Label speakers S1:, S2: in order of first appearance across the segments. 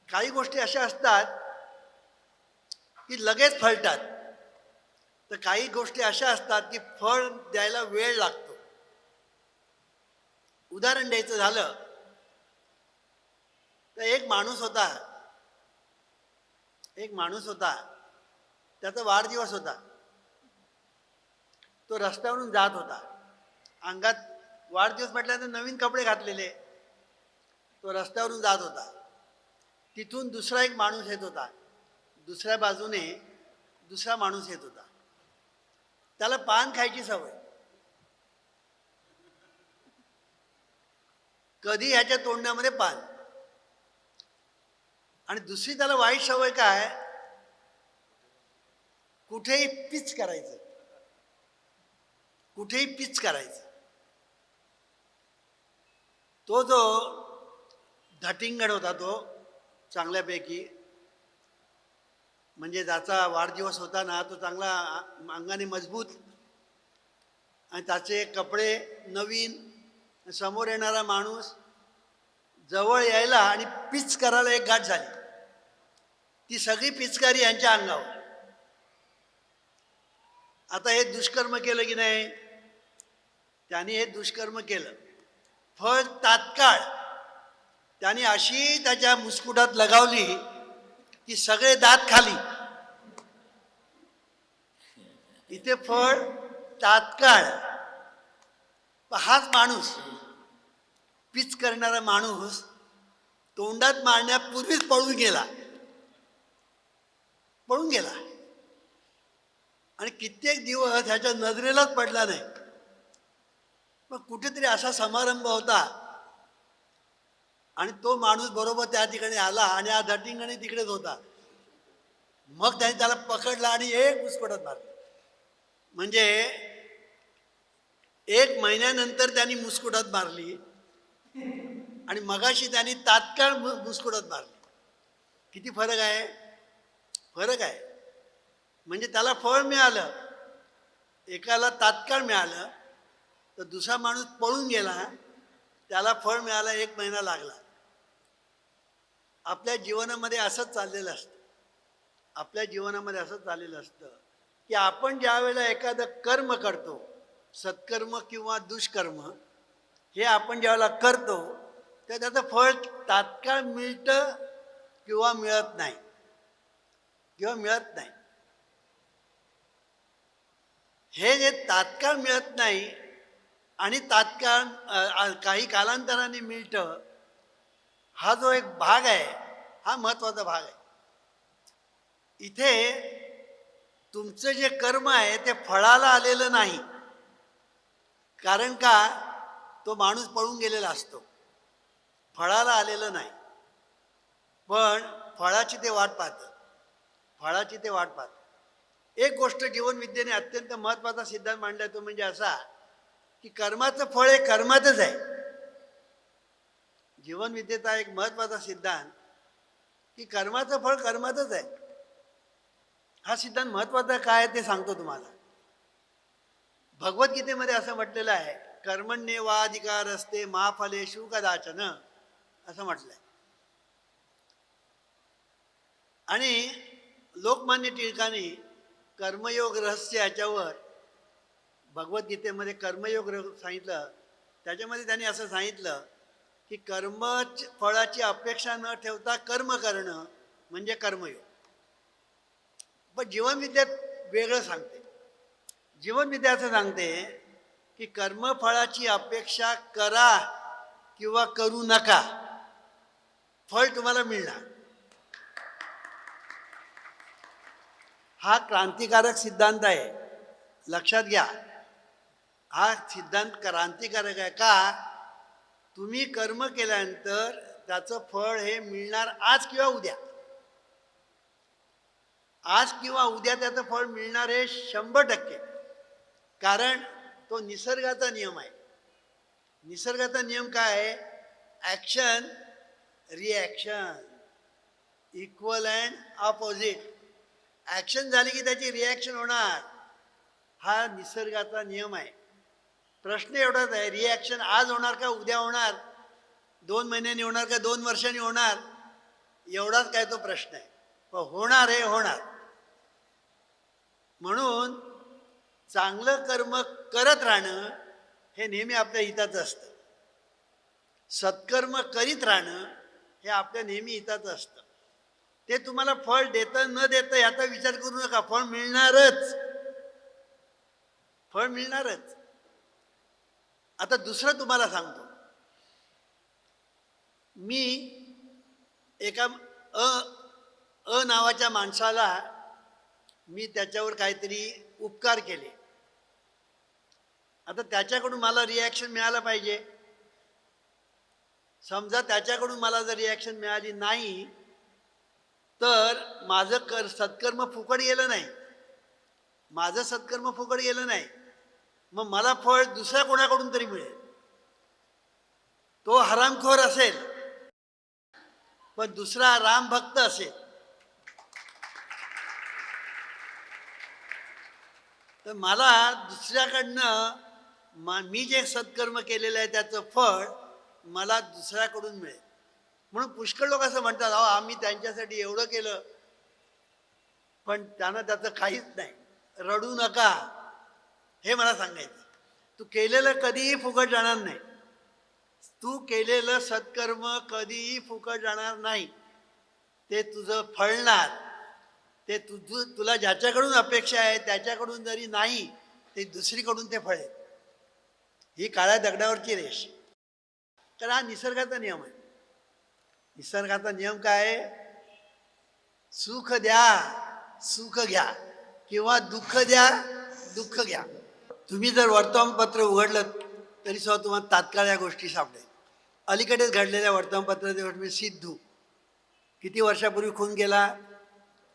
S1: काही गोष्टी अशा असतात की लगेच फळतात, तर काही गोष्टी अशा असतात की फळ द्यायला वेळ लागतो. उदाहरण द्यायचं झालं तर एक माणूस होता, त्याचा वाढदिवस होता. तो रस्त्यावरून जात होता. अंगात वाढदिवस म्हटल्यानंतर नवीन कपडे घातलेले. तो रस्त्यावरून जात होता. तिथून दुसरा एक माणूस येत होता. दुसऱ्या बाजूने दुसरा माणूस येत होता. त्याला पान खायची सवय. कधी ह्याच्या तोंडामध्ये पान. आणि दुसरी त्याला वाईट सवय काय, कुठेही पिच करायचं. कुठेही पिच करायचं. तो जो धटिंगड होता, तो चांगल्यापैकी, म्हणजे ज्याचा वाढदिवस होता ना, तो चांगला अंगाने मजबूत आणि त्याचे कपडे नवीन. समोर येणारा माणूस जवळ यायला आणि पिच करायला एक गाठ झाली. ती सगळी पिचकारी यांच्या अंगावर. आता हे दुष्कर्म केलं की नाही, त्याने हे दुष्कर्म केलं. फळ तात्काळ त्याने अशी त्याच्या मुस्कुटात लगावली की सगळे दात खाली. इथे फळ तात्काळ. हाच माणूस, पिच करणारा माणूस, तोंडात मारण्यापूर्वीच पळून गेला. आणि कित्येक दिवस ह्याच्या नजरेलाच पडला नाही. मग कुठेतरी असा समारंभ होता आणि तो माणूस बरोबर त्या ठिकाणी आला आणि हा धटिंगणे तिकडेच होता. मग त्याने त्याला पकडला आणि एक मुस्कुटात मारला. म्हणजे 1 महिन्यानंतर त्यांनी मुस्कुटात मारली आणि मगाशी त्यांनी तात्काळ मुस्कुटात मारली. किती फरक आहे. म्हणजे त्याला फळ मिळालं. एकाला तात्काळ मिळालं तर दुसरा माणूस पळून गेला, त्याला फळ मिळालं 1 महिना लागला. आपल्या जीवनामध्ये असंच चाललेलं असतं. की आपण ज्या वेळेला एखादं कर्म करतो, सत्कर्म किंवा दुष्कर्म, हे आपण ज्यावेळेला करतो तर त्याचं फळ तात्काळ मिळतं किंवा मिळत नाही. हे जे तात्काळ मिळत नाही आणि तात्काळ काही कालांतराने मिळतं, हा जो एक भाग आहे, हा महत्वाचा भाग आहे. इथे तुमचं जे कर्म आहे ते फळाला आलेलं नाही. कारण का, तो माणूस पळून गेलेला असतो. फळाला आलेलं नाही, पण फळाची ते वाट पाहतं. एक गोष्ट जीवनविद्येने अत्यंत महत्वाचा सिद्धांत मांडला, तो म्हणजे असा की कर्माचं फळ हे कर्मातच आहे. जीवनविद्येचा एक महत्वाचा सिद्धांत की कर्माचं फळ कर्मातच आहे. हा सिद्धांत महत्वाचा काय ते सांगतो तुम्हाला. भगवद्गीतेमध्ये असं म्हटलेलं आहे, कर्मण्येवाधिकारस्ते मा फलेषु कदाचन, असं म्हटलंय. आणि लोकमान्य टिळकांनी कर्मयोग रहस्य याच्यावर भगवद्गीतेमध्ये कर्मयोग सांगितलं. त्याच्यामध्ये त्यांनी असं सांगितलं की कर्म फळाची अपेक्षा न ठेवता कर्म करणं म्हणजे कर्मयोग. पण जीवनविद्यात वेगळं सांगते. जीवनविद्या असं सांगते की कर्मफळाची अपेक्षा करा किंवा करू नका, फळ तुम्हाला मिळणार. हा क्रांतिकारक सिद्धांत आहे, लक्षात घ्या. हा सिद्धांत क्रांतिकारक आहे. का, तुम्ही कर्म केल्यानंतर त्याचं फळ हे मिळणार आज किंवा उद्या त्याचं फळ मिळणार हे 100%. कारण तो निसर्गाचा नियम आहे. निसर्गाचा नियम काय आहे, action reaction, equal and opposite. Action झाली की त्याची रिॲक्शन होणार, हा निसर्गाचा नियम आहे. प्रश्न एवढाच आहे, रिॲक्शन आज होणार का उद्या होणार, 2 महिन्यांनी होणार का 2 वर्षांनी होणार. एवढाच काय तो प्रश्न आहे. पण होणार आहे, होणार. म्हणून चांगलं कर्म करत राहणं हे नेहमी आपल्या हिताचं असतं. सत्कर्म करीत राहणं हे आपल्या नेहमी हिताचं असतं. ते तुम्हाला फळ देतं न देतं याचा विचार करू नका. फळ मिळणारच, फळ मिळणारच. आता दुसरं तुम्हाला सांगतो. मी एका अ नावाच्या माणसाला मी त्याच्यावर काहीतरी उपकार केले. आता त्याच्याकडून मला रिॲक्शन मिळालं पाहिजे. समजा त्याच्याकडून मला जर रिॲक्शन मिळाली नाही तर माझं सत्कर्म फुकट गेलं नाही, माझं सत्कर्म फुकट गेलं नाही. मग मला फळ दुसऱ्या कोणाकडून तरी मिळेल. तो हरामखोर असेल पण दुसरा राम भक्त असेल तर मला दुसऱ्याकडनं मी जे सत्कर्म केलेलं आहे त्याचं फळ मला दुसऱ्याकडून मिळेल. म्हणून पुष्कळ लोक असं म्हणतात, अहो आम्ही त्यांच्यासाठी एवढं केलं पण त्यांना त्याचं काहीच नाही. रडू नका, हे मला सांगायचं. तू केलेलं कधीही फुकट जाणार नाही. तू केलेलं सत्कर्म कधीही फुकट जाणार नाही. ते तुझं फळणार. ते तुला ज्याच्याकडून अपेक्षा आहे त्याच्याकडून जरी नाही ते दुसरीकडून ते फळेल. ही काळ्या दगडावरची रेष. तर हा निसर्गाचा नियम आहे. निसर्गाचा नियम काय आहे? सुख द्या सुख घ्या किंवा दुःख द्या दुःख घ्या. तुम्ही जर वर्तमानपत्र उघडलं तरी सुद्धा तुम्हाला तात्काळ या गोष्टी सापडेल. अलीकडेच घडलेल्या वर्तमानपत्राची गोष्ट म्हणजे सिद्धू किती वर्षापूर्वी खून केला,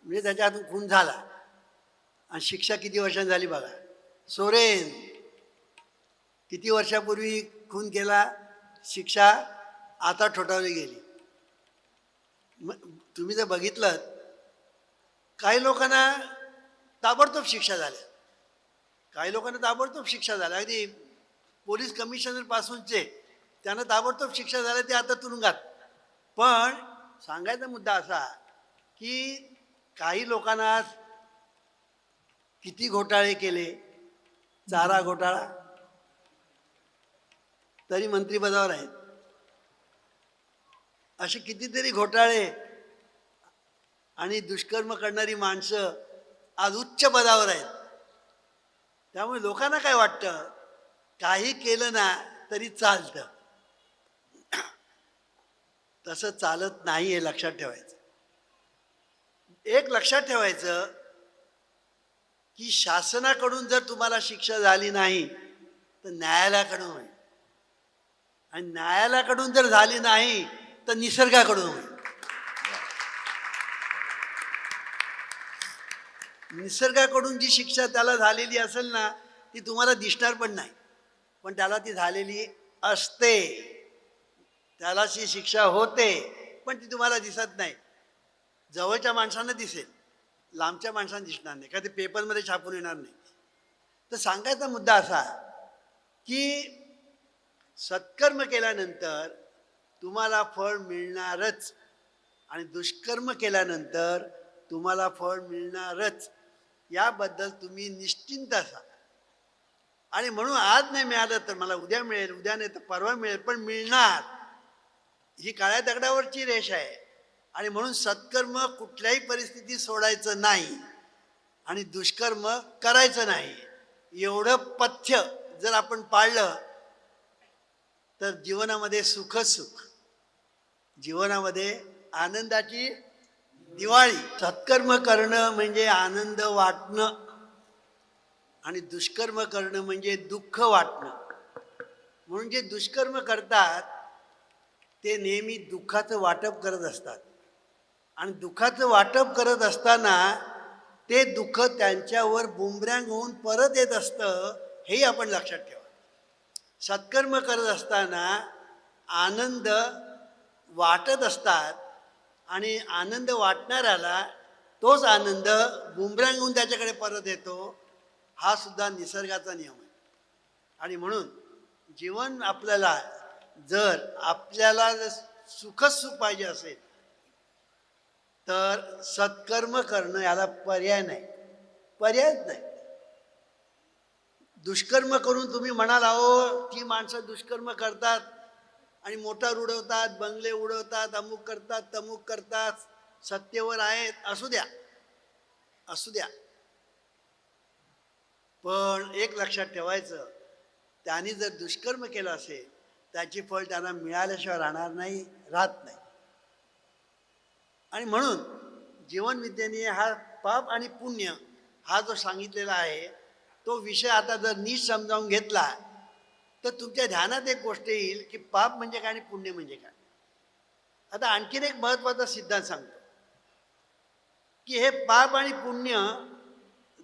S1: म्हणजे त्याच्या हातून खून झाला आणि शिक्षा किती वर्षांनी झाली बघा. सोरेन किती वर्षापूर्वी खून केला, शिक्षा आता ठोठावली गेली. तुम्ही जर बघितलं काही लोकांना ताबडतोब शिक्षा झाल्या, काही लोकांना ताबडतोब शिक्षा झाल्या. अगदी पोलीस कमिशनर पासूनचे त्यांना ताबडतोब शिक्षा झाल्या, ते आता तुरुंगात. पण सांगायचा मुद्दा असा की काही लोकांना किती घोटाळे केले, चारा घोटाळा, तरी मंत्रिपदावर आहेत. असे कितीतरी घोटाळे आणि दुष्कर्म करणारी माणसं आज उच्च पदावर आहेत. त्यामुळे लोकांना काय वाटतं, काही केलं ना तरी चालतं. तसं चालत नाही, हे लक्षात ठेवायचं. एक लक्षात ठेवायचं की शासनाकडून जर तुम्हाला शिक्षा झाली नाही तर न्यायालयाकडून होईल, आणि न्यायालयाकडून जर झाली नाही तर निसर्गाकडून होईल. निसर्गाकडून जी शिक्षा त्याला झालेली असेल ना ती तुम्हाला दिसणार पण नाही, पण त्याला ती झालेली असते. त्याला ती शिक्षा होते पण ती तुम्हाला दिसत नाही. जवळच्या माणसांना दिसेल, लांबच्या माणसांना दिसणार नाही, का ते पेपरमध्ये छापून येणार नाही. तर सांगायचा मुद्दा असा की सत्कर्म केल्यानंतर तुम्हाला फळ मिळणारच आणि दुष्कर्म केल्यानंतर तुम्हाला फळ मिळणारच, याबद्दल तुम्ही निश्चिंत असा. आणि म्हणून आज नाही मिळालं तर मला उद्या मिळेल, उद्या नाही तर परवा मिळेल, पण मिळणार. ही काळ्या दगडावरची रेष आहे. आणि म्हणून सत्कर्म कुठल्याही परिस्थितीत सोडायचं नाही आणि दुष्कर्म करायचं नाही. एवढं पथ्य जर आपण पाळलं तर जीवनामध्ये सुखच सुख, जीवनामध्ये आनंदाची दिवाळी. सत्कर्म करणं म्हणजे आनंद वाटणं आणि दुष्कर्म करणं म्हणजे दुःख वाटणं. म्हणून जे दुष्कर्म करतात ते नेहमी दुःखाचं वाटप करत असतात, आणि दुःखाचं वाटप करत असताना ते दुःख त्यांच्यावर बुमरँग होऊन परत येत असतं, हेही आपण लक्षात ठेवा. सत्कर्म करत असताना आनंद वाटत असतात आणि आनंद वाटणाऱ्याला तोच आनंद बुमरँग होऊन त्याच्याकडे परत येतो. हा सुद्धा निसर्गाचा नियम आहे. आणि म्हणून जीवन आपल्याला जर सुखच सुख पाहिजे असेल तर सत्कर्म करणं याला पर्याय नाही, पर्यायच नाही. दुष्कर्म करून तुम्ही म्हणाल अहो ती माणसं दुष्कर्म करतात आणि मोटार उडवतात, बंगले उडवतात, अमुक करतात, तमुक करतात, सत्तेवर आहेत, असू द्या, असू द्या. पण एक लक्षात ठेवायचं, त्यांनी जर दुष्कर्म केलं असेल त्याची फळ त्यांना मिळाल्याशिवाय राहणार नाही, राहत नाही. आणि म्हणून जीवनविद्येने हा पाप आणि पुण्य हा जो सांगितलेला आहे तो विषय आता जर नीट समजावून घेतला तर तुमच्या ध्यानात एक गोष्ट येईल की पाप म्हणजे काय आणि पुण्य म्हणजे काय. आता आणखीन एक महत्वाचा सिद्धांत सांगतो की हे पाप आणि पुण्य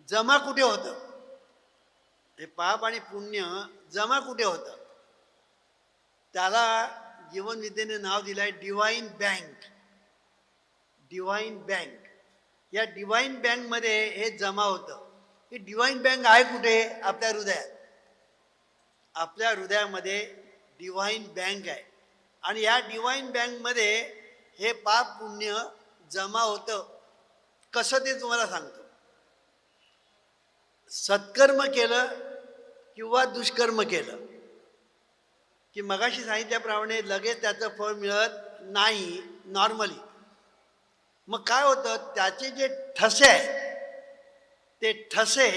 S1: जमा कुठे होतं. हे पाप आणि पुण्य जमा कुठे होतं, त्याला जीवनविद्येने नाव दिलं आहे डिवाइन बँक. डिवाइन बँक, या डिवाइन बँकमध्ये हे जमा होतं. ही डिवाइन बँक आहे कुठे, आपल्या हृदयात. आपल्या हृदयामध्ये डिवाइन बँक आहे आणि या डिवाइन बँकमध्ये हे पाप पुण्य जमा होतं. कसं ते तुम्हाला सांगतो. सत्कर्म केलं किंवा दुष्कर्म केलं की मगाशी सांगितल्याप्रमाणे लगेच त्याचं फळ मिळत नाही नॉर्मली. मग काय होतं, त्याचे जे ठसे आहेत ते ठसे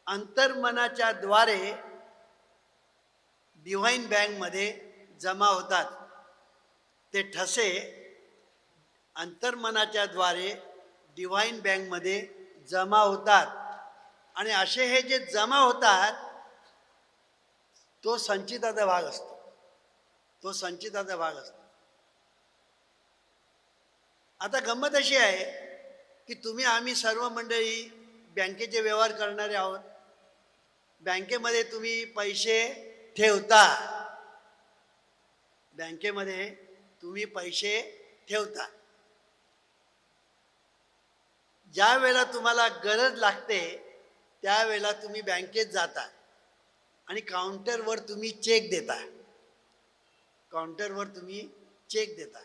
S1: अंतर्मनाच्या द्वारे डिव्हाइन बँकमध्ये जमा होतात. ते ठसे अंतर्मनाच्या द्वारे डिव्हाइन बँकमध्ये जमा होतात आणि असे हे जे जमा होतात तो संचिताचा भाग असतो. तो संचिताचा भाग असतो. आता गंमत अशी आहे की तुम्ही आम्ही सर्व मंडळी बँकेचे व्यवहार करणारे आहोत. बँकेमध्ये तुम्ही पैसे ठेवता, बँकेमध्ये तुम्ही पैसे ठेवता. ज्या वेळेला तुम्हाला गरज लागते त्यावेळेला तुम्ही बँकेत जाता आणि काउंटरवर तुम्ही चेक देता. काउंटरवर तुम्ही चेक देता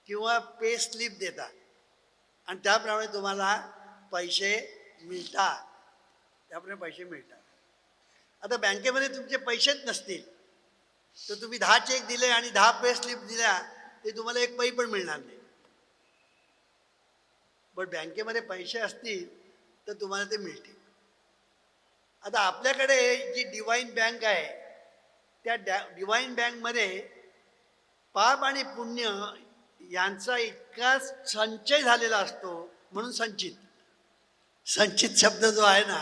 S1: किंवा पे स्लिप देता आणि त्याप्रमाणे तुम्हाला पैसे मिळतात. त्याप्रमाणे पैसे मिळतात. आता बँकेमध्ये तुमचे पैसेच नसतील तर तुम्ही 10 चेक दिले आणि 10 पे स्लिप दिल्या ते तुम्हाला एक पै पण मिळणार नाही. पण बँकेमध्ये पैसे असतील तर तुम्हाला ते मिळतील. आता आपल्याकडे जी डिव्हाइन बँक आहे त्या डिव्हाइन बँकमध्ये पाप आणि पुण्य यांचा इतका संचय झालेला असतो म्हणून संचित. संचित शब्द जो आहे ना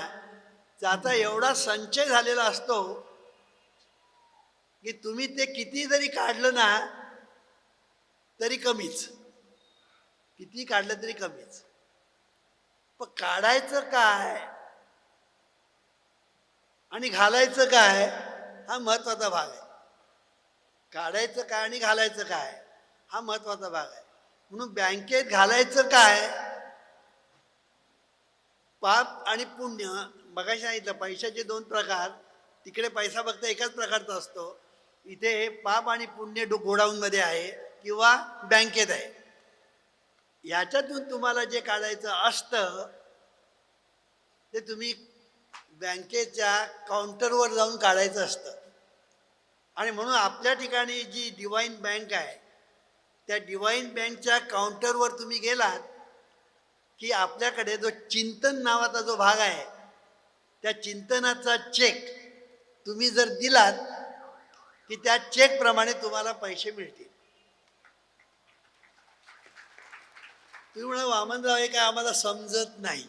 S1: त्याचा एवढा संचय झालेला असतो की तुम्ही ते किती जरी काढलं ना तरी कमीच. किती काढलं तरी कमीच. पण काढायचं काय आणि घालायचं काय हा महत्वाचा भाग आहे. काढायचं काय आणि घालायचं काय हा महत्वाचा भाग आहे. म्हणून बँकेत घालायचं काय, पाप आणि पुण्य. मगाशी सांगितलं पैशाचे 2 प्रकार. तिकडे पैसा फक्त एकाच प्रकारचा असतो, इथे पाप आणि पुण्य गोडाऊनमध्ये आहे किंवा बँकेत आहे. याच्यातून तुम्हाला जे काढायचं असतं ते तुम्ही बँकेच्या काउंटरवर जाऊन काढायचं असतं. आणि म्हणून आपल्या ठिकाणी जी डिव्हाइन बँक आहे त्या डिव्हाइन बँकच्या काउंटरवर तुम्ही गेलात की आपल्याकडे जो चिंतन नावाचा जो भाग आहे त्या चिंतनाचा चेक तुम्ही जर दिलात की त्या चेकप्रमाणे तुम्हाला पैसे मिळतील. तुम्ही म्हणा वामनराव हे काय आम्हाला समजत नाही.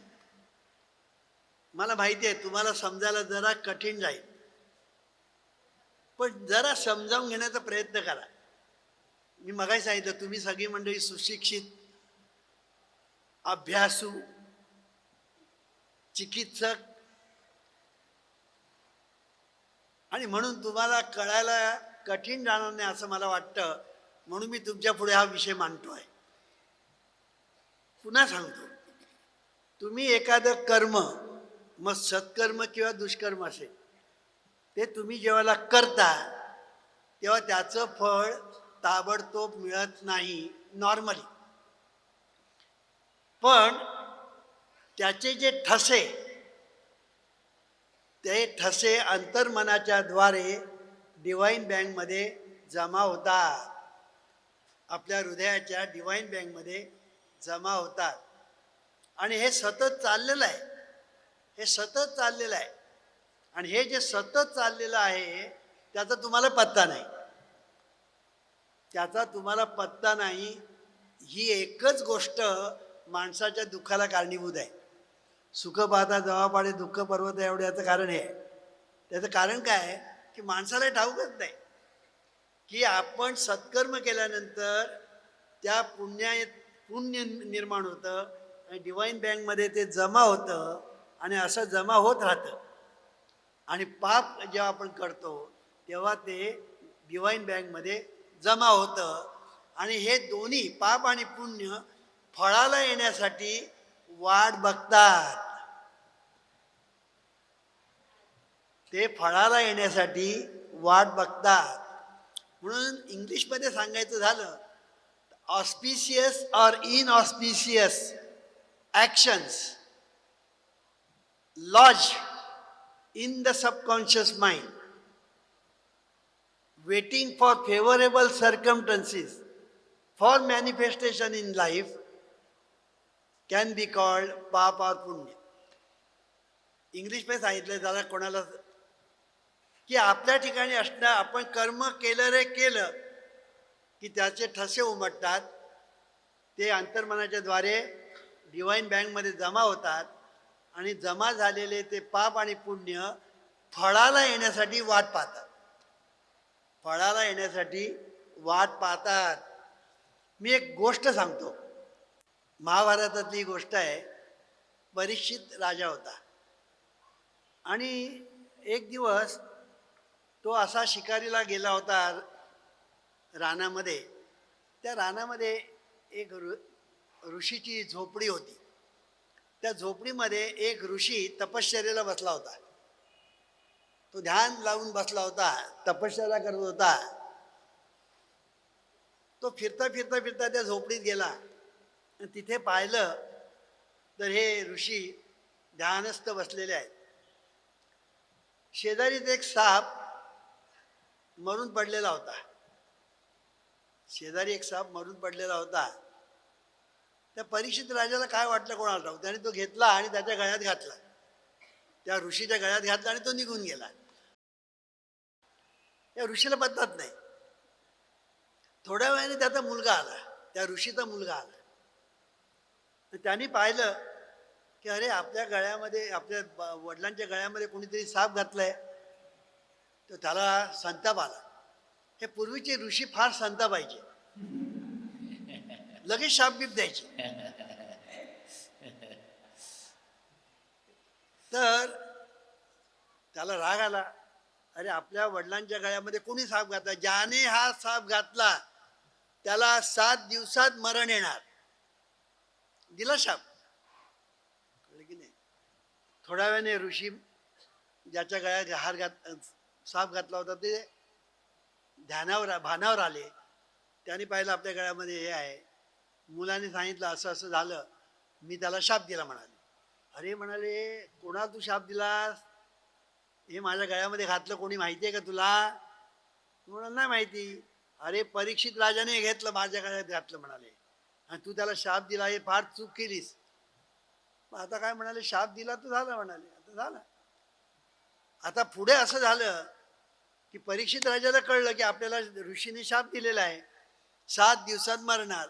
S1: मला माहिती आहे तुम्हाला समजायला जरा कठीण जाईल, पण जरा समजावून घेण्याचा प्रयत्न करा. मी मगाशी सांगितलं तुम्ही सगळी मंडळी सुशिक्षित, अभ्यासू, चिकित्सक आणि म्हणून तुम्हाला कळायला कठीण जाणार नाही असं मला वाटतं. म्हणून मी तुमच्या पुढे हा विषय मांडतो आहे. पुन्हा सांगतो, तुम्ही एखादं कर्म, मग सत्कर्म किंवा दुष्कर्म असेल, ते तुम्ही जेव्हा करता तेव्हा त्याचं फळ ताबडतोब मिळत नाही नॉर्मली. पण त्याचे जे ठसे, ते ठसे अंतर्मनाच्या द्वारे डिवाइन बँकमध्ये जमा होतात. आपल्या हृदयाच्या डिवाइन बँकमध्ये जमा होतात. आणि हे सतत चाललेलं आहे, हे सतत चाललेलं आहे. आणि हे जे सतत चाललेलं आहे त्याचा तुम्हाला पत्ता नाही, त्याचा तुम्हाला पत्ता नाही. ही एकच गोष्ट माणसाच्या दुःखाला कारणीभूत आहे. सुख पाहता जवा पाडे दुःख पर्वत एवढं याचं कारण हे आहे. त्याचं कारण काय की माणसाला ठाऊकच नाही की आपण सत्कर्म केल्यानंतर त्या पुण्य निर्माण होतं आणि डिवाइन बँकमध्ये ते जमा होतं आणि असं जमा होत राहतं. आणि पाप जेव्हा आपण करतो तेव्हा ते डिवाइन बँकमध्ये जमा होतं. आणि हे दोन्ही पाप आणि पुण्य फळाला येण्यासाठी वाट बघतात. ते फळाला येण्यासाठी वाट बघतात. म्हणून इंग्लिशमध्ये सांगायचं झालं, auspicious or inauspicious actions laws in the subconscious mind, waiting for favorable circumstances for manifestation in life, can be called पाप or पुण्य. इंग्लिशमध्ये सांगितलं जरा कोणाला की आपल्या ठिकाणी असणं, आपण कर्म केलं रे केलं की त्याचे ठसे उमटतात. ते अंतर्मनाच्या द्वारे डिवाइन बँकमध्ये जमा होतात आणि जमा झालेले ते पाप आणि पुण्य फळाला येण्यासाठी वाट पाहतात, फळाला येण्यासाठी वाट पाहतात. मी एक गोष्ट सांगतो, महाभारतातली गोष्ट आहे. परीक्षित राजा होता आणि एक दिवस तो असा शिकारीला गेला होता रानामध्ये. त्या रानामध्ये एक ऋषीची झोपडी होती. त्या झोपडीमध्ये एक ऋषी तपश्चर्याला बसला होता. तो ध्यान लावून बसला होता, तपश्चर्या करत होता. तो फिरता फिरता फिरता त्या झोपडीत गेला आणि तिथे पाहिलं तर हे ऋषी ध्यानस्थ बसलेले आहेत. शेजारीच एक साप मरून पडलेला होता. शेजारी एक साप मरून पडलेला होता. त्या परीक्षित राजाला काय वाटलं कोणाला ठाऊक, त्याने तो घेतला आणि त्याच्या गळ्यात घातला, त्या ऋषीच्या गळ्यात घातला आणि तो निघून गेला. या ऋषीला पत्ताच नाही. थोड्या वेळाने त्याचा मुलगा आला, त्या ऋषीचा मुलगा आला. त्यांनी पाहिलं की अरे आपल्या गळ्यामध्ये, आपल्या वडिलांच्या गळ्यामध्ये कोणीतरी साप घातलाय. तर त्याला संताप आला. हे पूर्वीचे ऋषी फार संतापायचे, लगेच शापबीप द्यायचे. तर त्याला राग आला, अरे आपल्या वडिलांच्या गळ्यामध्ये कोणी साप घातला, ज्याने हा साप घातला त्याला 7 दिवसात मरण येणार. दिला शाप. कळलं की नाही. थोड्या वेळाने ऋषी ज्याच्या गळ्यात साप घातला होता ते भानावर आले. त्याने पाहिलं आपल्या गळ्यामध्ये हे आहे. मुलाने सांगितलं असं असं झालं, मी त्याला शाप दिला म्हणाले. अरे म्हणाले, कोणाला तू शाप दिलास, हे माझ्या गळ्यामध्ये घातलं कोणी माहिती आहे का तुला. म्हणाल नाही माहिती. अरे परीक्षित राजाने घेतलं, माझ्या गळ्यात घातलं म्हणाले, आणि तू त्याला शाप दिला, हे फार चूक केलीस. आता काय म्हणाले, शाप दिला तर झालं म्हणाले, आता झालं. आता पुढे असं झालं की परीक्षित राजाला कळलं की आपल्याला ऋषीने शाप दिलेला आहे, 7 दिवसात मरणार.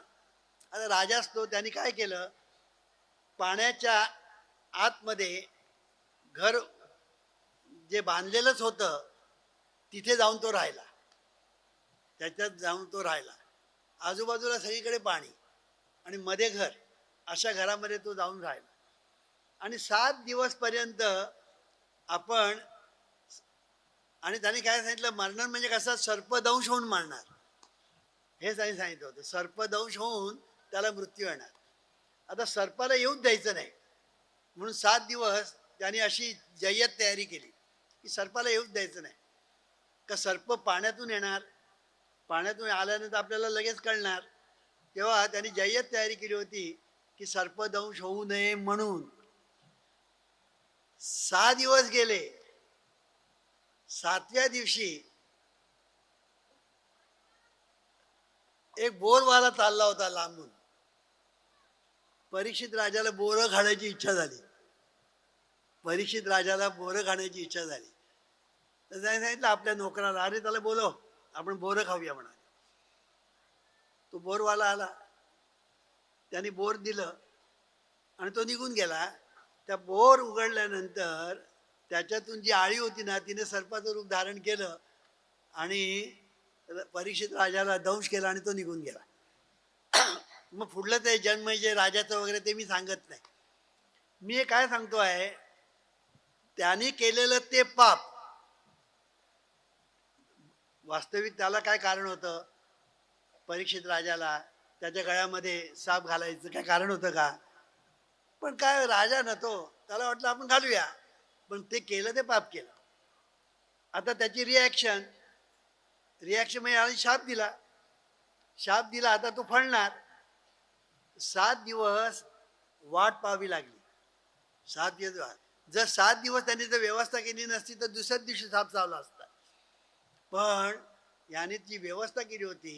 S1: आता राजा असतो, त्यांनी काय केलं, पाण्याच्या आतमध्ये घर जे बांधलेलंच होतं तिथे जाऊन तो राहिला. त्याच्यात जाऊन तो राहिला. आजूबाजूला सगळीकडे पाणी आणि मध्ये घर, अशा घरामध्ये तो जाऊन राहिला. आणि 7 दिवसपर्यंत आपण, आणि त्याने काय सांगितलं, मरणार म्हणजे कसं, सर्पदंश होऊन मरणार, हे त्यांनी सांगितलं होतं. सर्पदंश होऊन त्याला मृत्यू येणार. आता सर्पाला येऊच द्यायचं नाही म्हणून 7 दिवस त्याने अशी जय्यत तयारी केली की सर्पाला येऊच द्यायचं नाही. का सर्प पाण्यातून येणार, पाण्यातून आल्यानंतर आपल्याला लगेच कळणार. तेव्हा त्यांनी जय्यत तयारी केली होती की सर्पदंश होऊ नये म्हणून 6 दिवस गेले. 7व्या दिवशी एक बोरवाला चालला होता लांबून. परीक्षित राजाला बोरं खाण्याची इच्छा झाली. परीक्षित राजाला बोरं खाण्याची इच्छा झाली. तर त्याने सांगितलं आपल्या नोकराला, अरे त्याला बोलव, आपण बोरं खाऊया म्हणा. तो बोरवाला आला, त्याने बोर दिलं आणि तो निघून गेला. त्या बोर उघडल्यानंतर त्याच्यातून जी आळी होती ना, तिने सर्पाचं रूप धारण केलं आणि परीक्षित राजाला दंश केला आणि तो निघून गेला. मग पुढलं ते जन्म जे राजाचं वगैरे ते मी सांगत नाही. मी हे काय सांगतो आहे, त्याने केलेलं ते पाप, वास्तविक त्याला काय कारण होतं? परीक्षित राजाला त्याच्या गळ्यामध्ये साप घालायचं काय कारण होतं का? पण काय राजा ना तो, त्याला वाटलं आपण घालूया, पण ते केलं ते पाप केलं. आता त्याची रिॲक्शन म्हणजे आणि शाप दिला, आता तो फळणार. 7 दिवस वाट पाहावी लागली. 7 दिवस, जर 7 दिवस त्यांनी जर व्यवस्था केली नसती तर दुसऱ्याच दिवशी साप चावला असता. पण याने ती व्यवस्था केली होती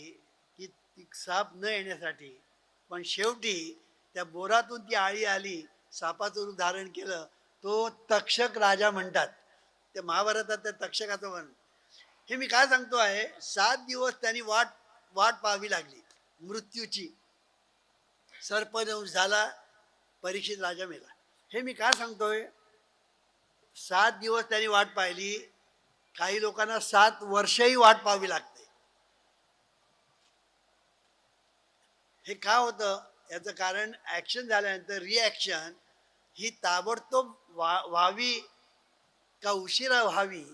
S1: की ती साप न येण्यासाठी. पण शेवटी त्या बोरातून ती आळी आली, सापाचं रूप धारण केलं. तो तक्षक राजा म्हणतात, ते महाभारतात त्या तक्षकाचं वर्णन. हे मी काय सांगतो आहे, 7 दिवस त्यांनी वाट पाहावी लागली मृत्यूची. सर्पदंश झाला, परीक्षित राजा मेला. हे मी काय सांगतोय, 7 दिवस त्यांनी वाट पाहिली. काही लोकांना 7 वर्षही वाट पाहावी लागते. हे का होतं? याचं कारण ॲक्शन झाल्यानंतर रिॲक्शन ही ताबडतोब व्हावी का उशिरा व्हावी,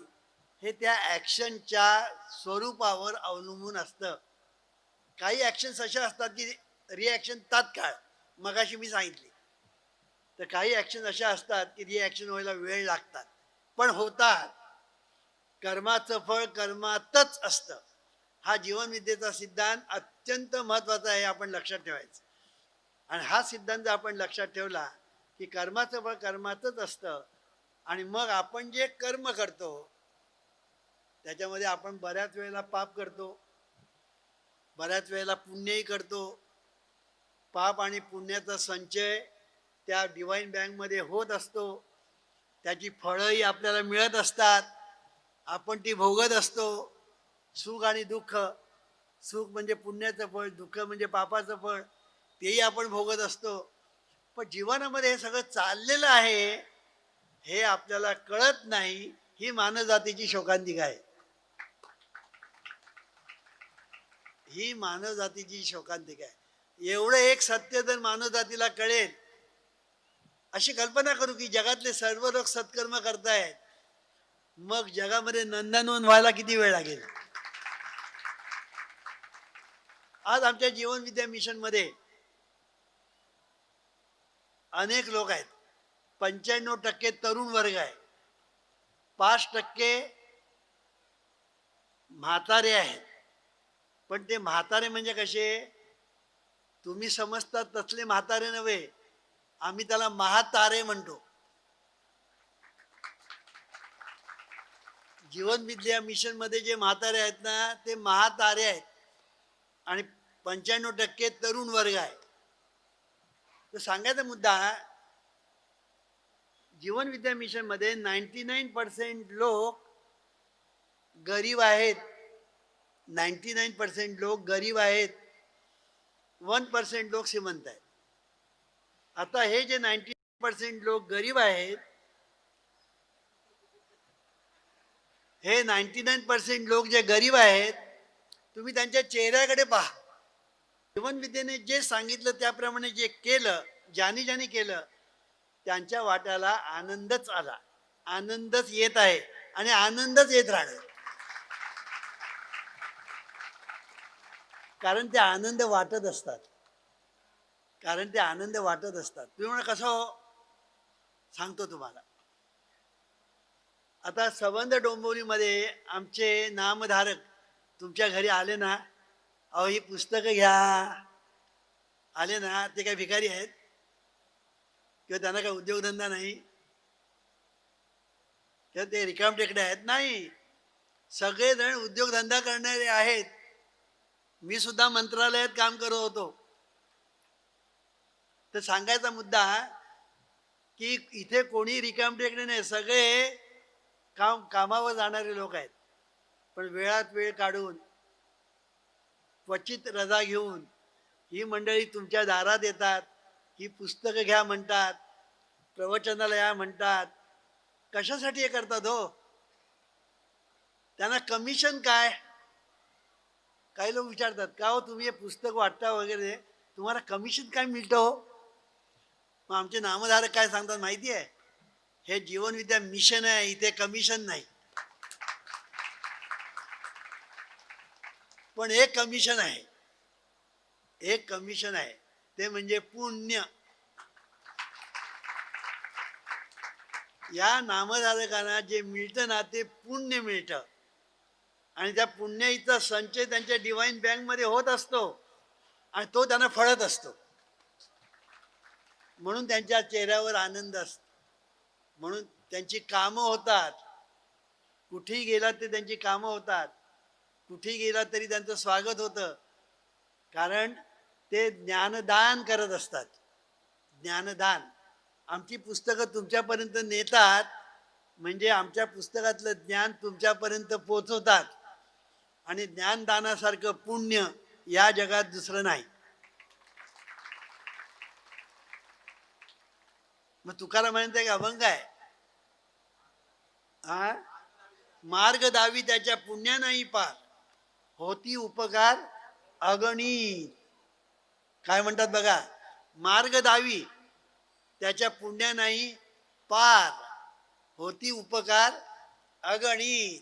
S1: हे त्या ॲक्शनच्या स्वरूपावर अवलंबून असतं. काही ॲक्शन्स अशा असतात की रिॲक्शन तात्काळ, मगाशी मी सांगितली. तर काही ॲक्शन अशा असतात की रिॲक्शन व्हायला वेळ लागतात, पण होतात. कर्माचं फळ कर्मातच असतं. हा जीवनविद्येचा सिद्धांत अत्यंत महत्त्वाचा आहे, आपण लक्षात ठेवायचं. आणि हा सिद्धांत आपण लक्षात ठेवला की कर्माचं फळ कर्मातच असतं. आणि मग आपण जे कर्म करतो त्याच्यामध्ये आपण बऱ्याच वेळेला पाप करतो, बऱ्याच वेळेला पुण्यही करतो. पाप आणि पुण्याचा संचय त्या डिवाइन बँकमध्ये होत असतो. त्याची फळंही आपल्याला मिळत असतात, आपण ती भोगत असतो. सुख आणि दुःख, सुख म्हणजे पुण्याचं फळ, दुःख म्हणजे पापाचं फळ, तेही आपण भोगत असतो. पण जीवनामध्ये हे सगळं चाललेलं आहे हे आपल्याला कळत नाही. ही मानवजातीची शोकांतिका आहे. ही मानवजातीची शोकांतिका आहे. एवढं एक सत्य जर मानवजातीला कळेल, अशी कल्पना करू की जगातले सर्व लोक सत्कर्म करतायत, मग जगामध्ये नंदनवन व्हायला किती वेळ लागेल? आज आमच्या जीवन विद्या मिशन मध्ये अनेक लोक आहेत. 95% तरुण वर्ग आहे, 5% म्हातारे आहेत. पण ते म्हातारे म्हणजे कसे? तुम्ही समजता तसले म्हातारे नव्हे, आम्ही त्याला महातारे म्हणतो. जीवन विद्या मिशन मध्ये जे म्हातारे आहेत ना, ते महातारे आहेत. आणि 95% तरुण वर्ग आहे. तर सांगायचा मुद्दा, जीवन विद्या मिशन मध्ये 99% लोक गरीब आहेत. 99% लोक गरीब आहेत, 1% लोक श्रीमंत आहेत. आता हे जे 99% लोक गरीब आहेत, हे 99% लोक जे गरीब आहेत, तुम्ही त्यांच्या चेहऱ्याकडे पहा. जीवन विद्येने जे सांगितलं त्याप्रमाणे जे केलं, ज्याने केलं, त्यांच्या वाट्याला आनंदच आला, आनंदच येत आहे आणि आनंदच येत राहणार. कारण ते आनंद वाटत असतात. तुम्ही म्हणा कसं हो? सांगतो तुम्हाला. आता संबंध डोंबिवलीमध्ये आमचे नामधारक तुमच्या घरी आले ना, अहो ही पुस्तकं घ्या, आले ना, ते काही भिकारी आहेत? किंवा त्यांना काय उद्योगधंदा नाही किंवा ते रिकामटेकडे आहेत? नाही, सगळेजण उद्योगधंदा करणारे आहेत. मी सुद्धा मंत्रालयात काम करत होतो. तर सांगायचा मुद्दा की इथे कोणी रिकामटेकडे नाही, सगळे कामावर जाणारे लोक आहेत. पण वेळात वेळ काढून क्वचित रजा घेऊन ही मंडळी तुमच्या दारात येतात, ही पुस्तकं घ्या म्हणतात, प्रवचनाला या म्हणतात. कशासाठी हे करतात हो? त्यांना कमिशन काय? काही लोक विचारतात का हो तुम्ही हे पुस्तक वाटता वगैरे, तुम्हाला कमिशन काय मिळतं हो? मग आमचे नामधारक काय सांगतात माहिती आहे? हे जीवनविद्या मिशन आहे, इथे कमिशन नाही. पण एक कमिशन आहे, एक कमिशन आहे, ते म्हणजे पुण्य. या नामधारकांना जे मिळतं ना ते पुण्य मिळतं, आणि त्या पुण्याचा संचय त्यांच्या डिवाइन बँकमध्ये होत असतो आणि तो त्यांना फळत असतो. म्हणून त्यांच्या चेहऱ्यावर आनंद असतो, म्हणून त्यांची कामं होतात. कुठेही गेलात ते त्यांची कामं होतात, कुठेही गेलात तरी त्यांचं स्वागत होतं, कारण ते ज्ञानदान करत असतात. ज्ञानदान. आमची पुस्तकं तुमच्यापर्यंत नेतात म्हणजे आमच्या पुस्तकातलं ज्ञान तुमच्यापर्यंत पोचवतात, आणि ज्ञानदानासारखं पुण्य या जगात दुसरं नाही. मग तुकाराम म्हणते का अभंग आहे हा, मार्ग दावी त्याच्या पुण्या नाही पार, होती उपकार अगणित. काय म्हणतात बघा, मार्ग दावी त्याच्या पुण्या नाही पार, होती उपकार अगणित.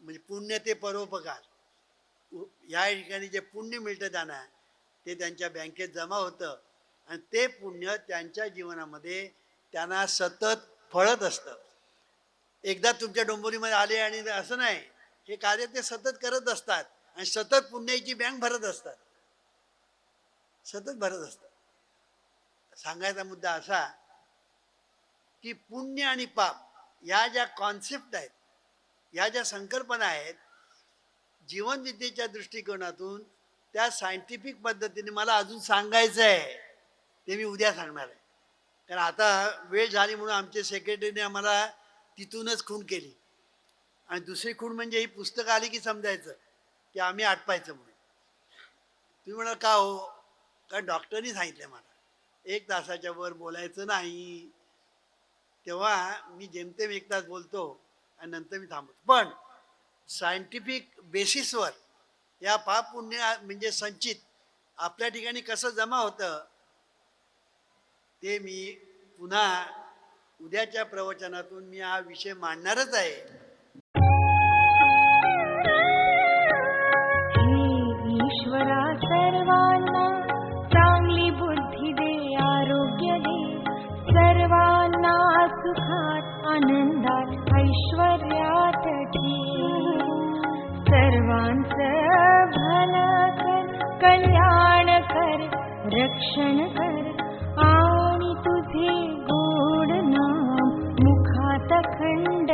S1: म्हणजे पुण्य ते परोपकार. या ठिकाणी जे पुण्य मिळतं त्यांना ते त्यांच्या बँकेत जमा होतं, आणि ते पुण्य त्यांच्या जीवनामध्ये त्यांना सतत फळत असतं. एकदा तुमच्या डोंबिवलीमध्ये आले आणि असं नाही, हे कार्य ते सतत करत असतात आणि सतत पुण्याची बँक भरत असतात, सतत भरत असतात. सांगायचा मुद्दा असा की पुण्य आणि पाप या ज्या कॉन्सेप्ट आहेत, या ज्या संकल्पना आहेत, जीवनविद्येच्या दृष्टिकोनातून त्या सायंटिफिक पद्धतीने मला अजून सांगायचं आहे, ते मी उद्या सांगणार आहे. कारण आता वेळ झाली म्हणून आमचे सेक्रेटरीने आम्हाला तिथूनच खूण केली, आणि दुसरी खूण म्हणजे ही पुस्तकं आली की समजायचं की आम्ही आटपायचं म्हणून. तुम्ही म्हणाल का हो? कारण डॉक्टरनी सांगितलं मला 1 तासाच्या वर बोलायचं नाही. तेव्हा मी जेमतेम 1 तास बोलतो आणि नंतर मी थांबतो. पण सायंटिफिक बेसिसवर या पाप पुण्य म्हणजे संचित आपल्या ठिकाणी कसं जमा होतं ते मी पुन्हा उद्याच्या प्रवचनातून मी हा विषय मांडणारच आहे.
S2: ईश्वरा सर्वांना चांगली बुद्धी दे, आरोग्य दे, सर्वांना सुखात आनंदात ऐश्वर्यात ठेव. सर्वांचं भलं कर, कल्याण कर, रक्षण कर, आणि तुझे गोड नाम मुखात खंड